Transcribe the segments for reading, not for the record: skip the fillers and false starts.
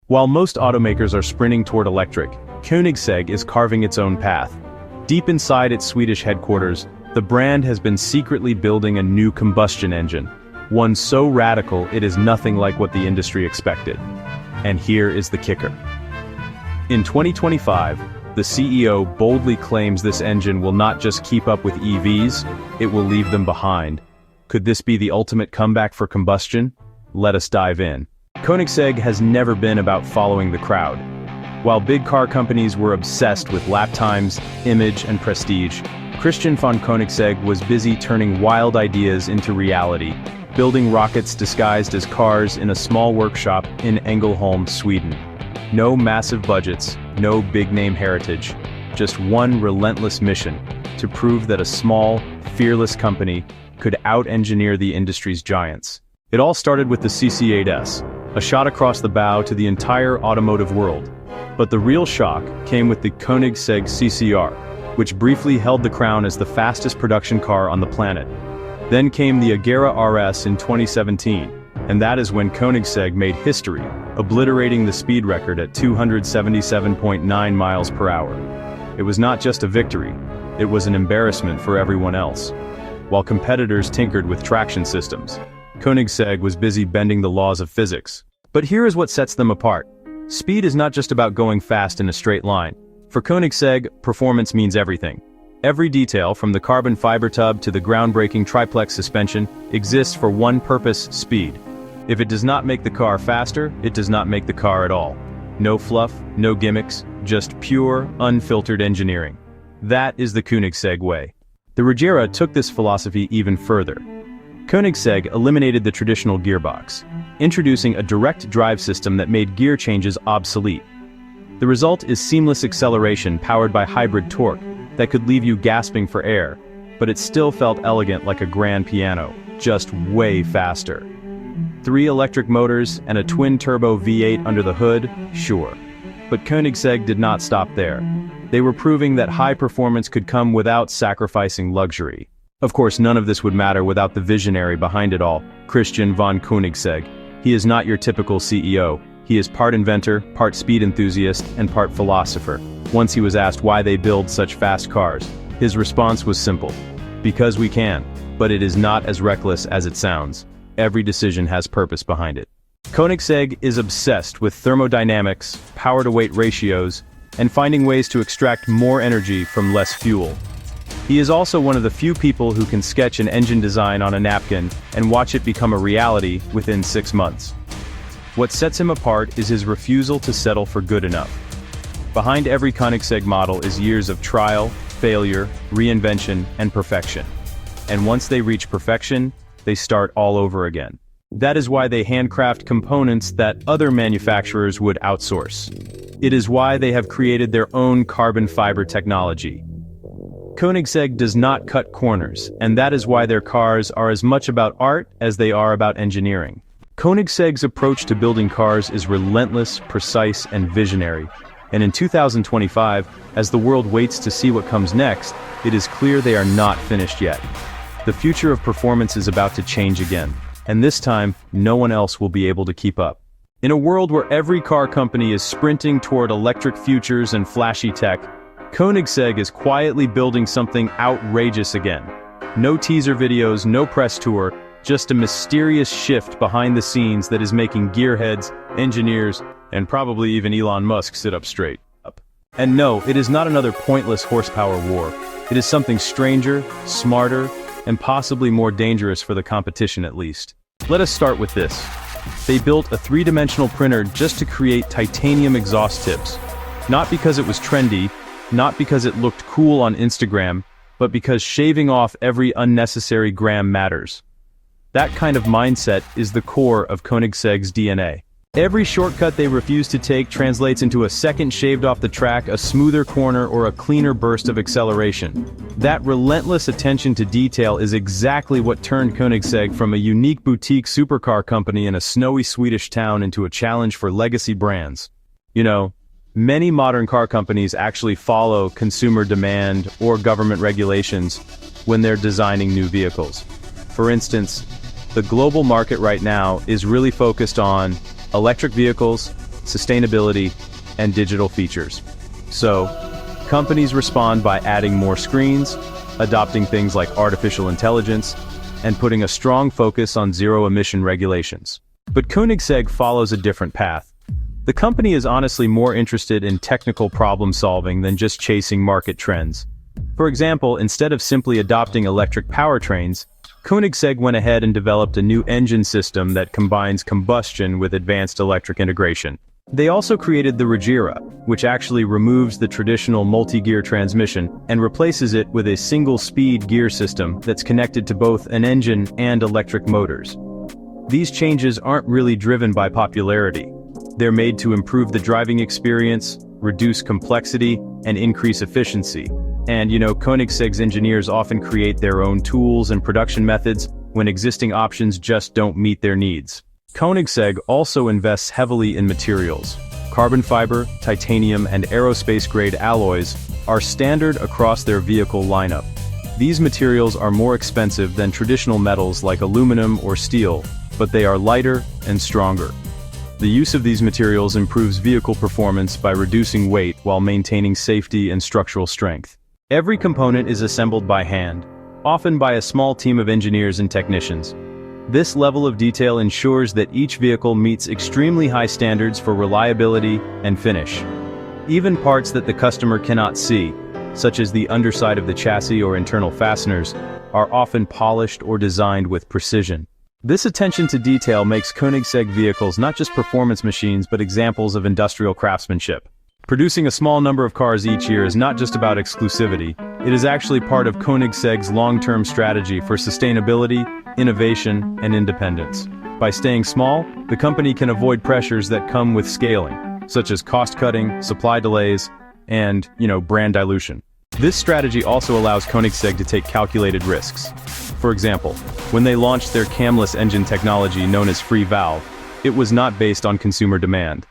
While most automakers are sprinting toward electric, Koenigsegg is carving its own path. Deep inside its Swedish headquarters, the brand has been secretly building a new combustion engine, one so radical it is nothing like what the industry expected. And here is the kicker. In 2025, the CEO boldly claims this engine will not just keep up with EVs, it will leave them behind. Could this be the ultimate comeback for combustion? Let us dive in. Koenigsegg has never been about following the crowd. While big car companies were obsessed with lap times, image, and prestige, Christian von Koenigsegg was busy turning wild ideas into reality, building rockets disguised as cars in a small workshop in Ängelholm, Sweden. No massive budgets, no big-name heritage, just one relentless mission to prove that a small, fearless company could out-engineer the industry's giants. It all started with the CC8S, a shot across the bow to the entire automotive world. But the real shock came with the Koenigsegg CCR, which briefly held the crown as the fastest production car on the planet. Then came the Agera RS in 2017, and that is when Koenigsegg made history, obliterating the speed record at 277.9 miles per hour. It was not just a victory, it was an embarrassment for everyone else. While competitors tinkered with traction systems, Koenigsegg was busy bending the laws of physics. But here is what sets them apart. Speed is not just about going fast in a straight line. For Koenigsegg, performance means everything. Every detail, from the carbon fiber tub to the groundbreaking triplex suspension, exists for one purpose: speed. If it does not make the car faster, it does not make the car at all. No fluff, no gimmicks, just pure, unfiltered engineering. That is the Koenigsegg way. The Regera took this philosophy even further. Koenigsegg eliminated the traditional gearbox, introducing a direct drive system that made gear changes obsolete. The result is seamless acceleration powered by hybrid torque that could leave you gasping for air, but it still felt elegant like a grand piano, just way faster. 3 electric motors and a twin-turbo V8 under the hood, sure. But Koenigsegg did not stop there. They were proving that high performance could come without sacrificing luxury. Of course, none of this would matter without the visionary behind it all, Christian von Koenigsegg. He is not your typical CEO. He is part inventor, part speed enthusiast, and part philosopher. Once he was asked why they build such fast cars, his response was simple: because we can. But it is not as reckless as it sounds. Every decision has purpose behind it. Koenigsegg is obsessed with thermodynamics, power-to-weight ratios, and finding ways to extract more energy from less fuel. He is also one of the few people who can sketch an engine design on a napkin and watch it become a reality within 6 months. What sets him apart is his refusal to settle for good enough. Behind every Koenigsegg model is years of trial, failure, reinvention, and perfection. And once they reach perfection, they start all over again. That is why they handcraft components that other manufacturers would outsource. It is why they have created their own carbon fiber technology. Koenigsegg does not cut corners, and that is why their cars are as much about art as they are about engineering. Koenigsegg's approach to building cars is relentless, precise, and visionary. And in 2025, as the world waits to see what comes next, it is clear they are not finished yet. The future of performance is about to change again, and this time, no one else will be able to keep up. In a world where every car company is sprinting toward electric futures and flashy tech, Koenigsegg is quietly building something outrageous again. No teaser videos, no press tour, just a mysterious shift behind the scenes that is making gearheads, engineers, and probably even Elon Musk sit up straight. And no, it is not another pointless horsepower war. It is something stranger, smarter, and possibly more dangerous for the competition at least. Let us start with this. They built a 3-dimensional printer just to create titanium exhaust tips. Not because it was trendy, not because it looked cool on Instagram, but because shaving off every unnecessary gram matters. That kind of mindset is the core of Koenigsegg's DNA. Every shortcut they refuse to take translates into a second shaved off the track, a smoother corner, or a cleaner burst of acceleration. That relentless attention to detail is exactly what turned Koenigsegg from a unique boutique supercar company in a snowy Swedish town into a challenge for legacy brands. You know, many modern car companies actually follow consumer demand or government regulations when they're designing new vehicles. For instance, the global market right now is really focused on electric vehicles, sustainability, and digital features. So, companies respond by adding more screens, adopting things like artificial intelligence, and putting a strong focus on zero-emission regulations. But Koenigsegg follows a different path. The company is honestly more interested in technical problem-solving than just chasing market trends. For example, instead of simply adopting electric powertrains, Koenigsegg went ahead and developed a new engine system that combines combustion with advanced electric integration. They also created the Regera, which actually removes the traditional multi-gear transmission and replaces it with a single-speed gear system that's connected to both an engine and electric motors. These changes aren't really driven by popularity. They're made to improve the driving experience, reduce complexity, and increase efficiency. And Koenigsegg's engineers often create their own tools and production methods when existing options just don't meet their needs. Koenigsegg also invests heavily in materials. Carbon fiber, titanium, and aerospace-grade alloys are standard across their vehicle lineup. These materials are more expensive than traditional metals like aluminum or steel, but they are lighter and stronger. The use of these materials improves vehicle performance by reducing weight while maintaining safety and structural strength. Every component is assembled by hand, often by a small team of engineers and technicians. This level of detail ensures that each vehicle meets extremely high standards for reliability and finish. Even parts that the customer cannot see, such as the underside of the chassis or internal fasteners, are often polished or designed with precision. This attention to detail makes Koenigsegg vehicles not just performance machines but examples of industrial craftsmanship. Producing a small number of cars each year is not just about exclusivity, it is actually part of Koenigsegg's long-term strategy for sustainability, innovation, and independence. By staying small, the company can avoid pressures that come with scaling, such as cost-cutting, supply delays, and, brand dilution. This strategy also allows Koenigsegg to take calculated risks. For example, when they launched their camless engine technology known as free valve, it was not based on consumer demand.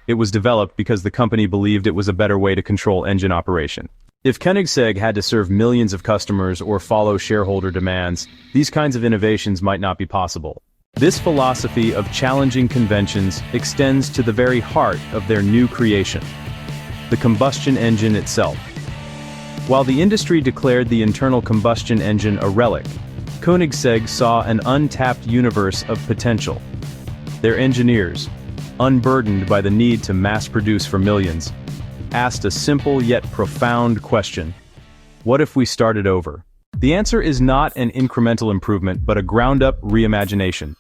It was developed because the company believed it was a better way to control engine operation. If Koenigsegg had to serve millions of customers or follow shareholder demands, these kinds of innovations might not be possible. This philosophy of challenging conventions extends to the very heart of their new creation, the combustion engine itself. While the industry declared the internal combustion engine a relic, Koenigsegg saw an untapped universe of potential. Their engineers, unburdened by the need to mass-produce for millions, asked a simple yet profound question: what if we started over? The answer is not an incremental improvement, but a ground-up reimagination.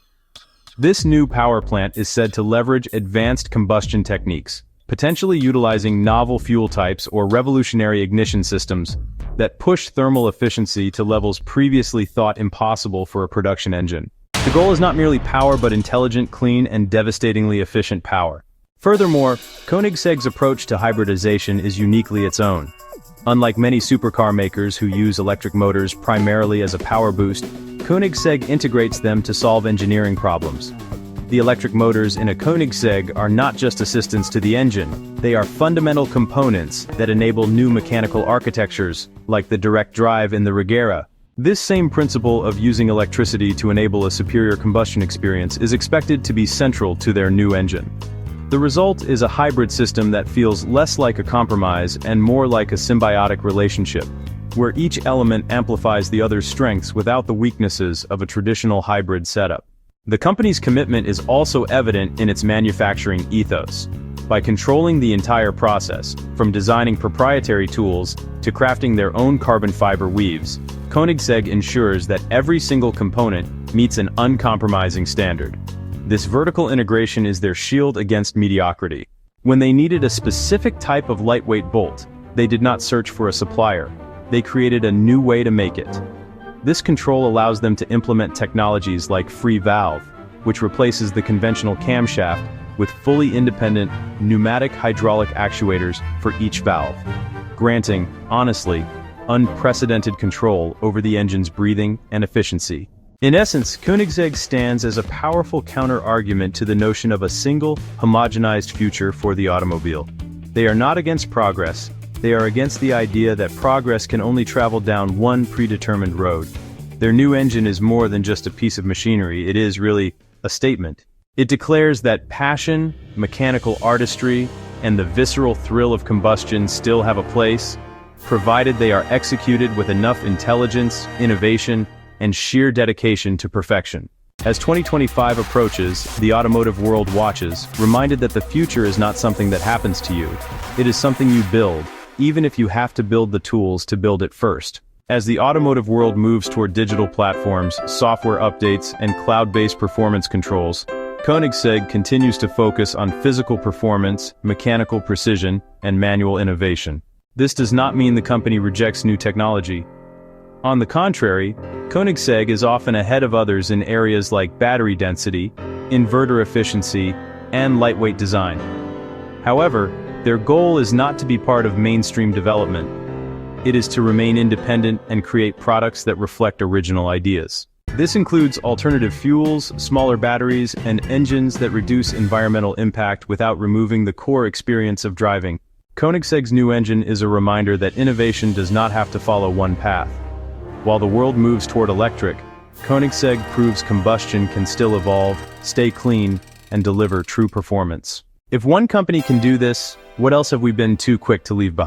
This new power plant is said to leverage advanced combustion techniques, potentially utilizing novel fuel types or revolutionary ignition systems that push thermal efficiency to levels previously thought impossible for a production engine. The goal is not merely power but intelligent, clean, and devastatingly efficient power. Furthermore, Koenigsegg's approach to hybridization is uniquely its own. Unlike many supercar makers who use electric motors primarily as a power boost, Koenigsegg integrates them to solve engineering problems. The electric motors in a Koenigsegg are not just assistants to the engine, they are fundamental components that enable new mechanical architectures, like the direct drive in the Regera. This same principle of using electricity to enable a superior combustion experience is expected to be central to their new engine. The result is a hybrid system that feels less like a compromise and more like a symbiotic relationship, where each element amplifies the other's strengths without the weaknesses of a traditional hybrid setup. The company's commitment is also evident in its manufacturing ethos. By controlling the entire process, from designing proprietary tools to crafting their own carbon fiber weaves, Koenigsegg ensures that every single component meets an uncompromising standard. This vertical integration is their shield against mediocrity. When they needed a specific type of lightweight bolt, they did not search for a supplier. They created a new way to make it. This control allows them to implement technologies like free valve, which replaces the conventional camshaft with fully independent pneumatic hydraulic actuators for each valve, granting, honestly, unprecedented control over the engine's breathing and efficiency. In essence, Koenigsegg stands as a powerful counter-argument to the notion of a single, homogenized future for the automobile. They are not against progress, they are against the idea that progress can only travel down one predetermined road. Their new engine is more than just a piece of machinery, it is really a statement. It declares that passion, mechanical artistry, and the visceral thrill of combustion still have a place, provided they are executed with enough intelligence, innovation, and sheer dedication to perfection. As 2025 approaches, the automotive world watches, reminded that the future is not something that happens to you. It is something you build, even if you have to build the tools to build it first. As the automotive world moves toward digital platforms, software updates, and cloud-based performance controls, Koenigsegg continues to focus on physical performance, mechanical precision, and manual innovation. This does not mean the company rejects new technology. On the contrary, Koenigsegg is often ahead of others in areas like battery density, inverter efficiency, and lightweight design. However, their goal is not to be part of mainstream development. It is to remain independent and create products that reflect original ideas. This includes alternative fuels, smaller batteries, and engines that reduce environmental impact without removing the core experience of driving. Koenigsegg's new engine is a reminder that innovation does not have to follow one path. While the world moves toward electric, Koenigsegg proves combustion can still evolve, stay clean, and deliver true performance. If one company can do this, what else have we been too quick to leave behind?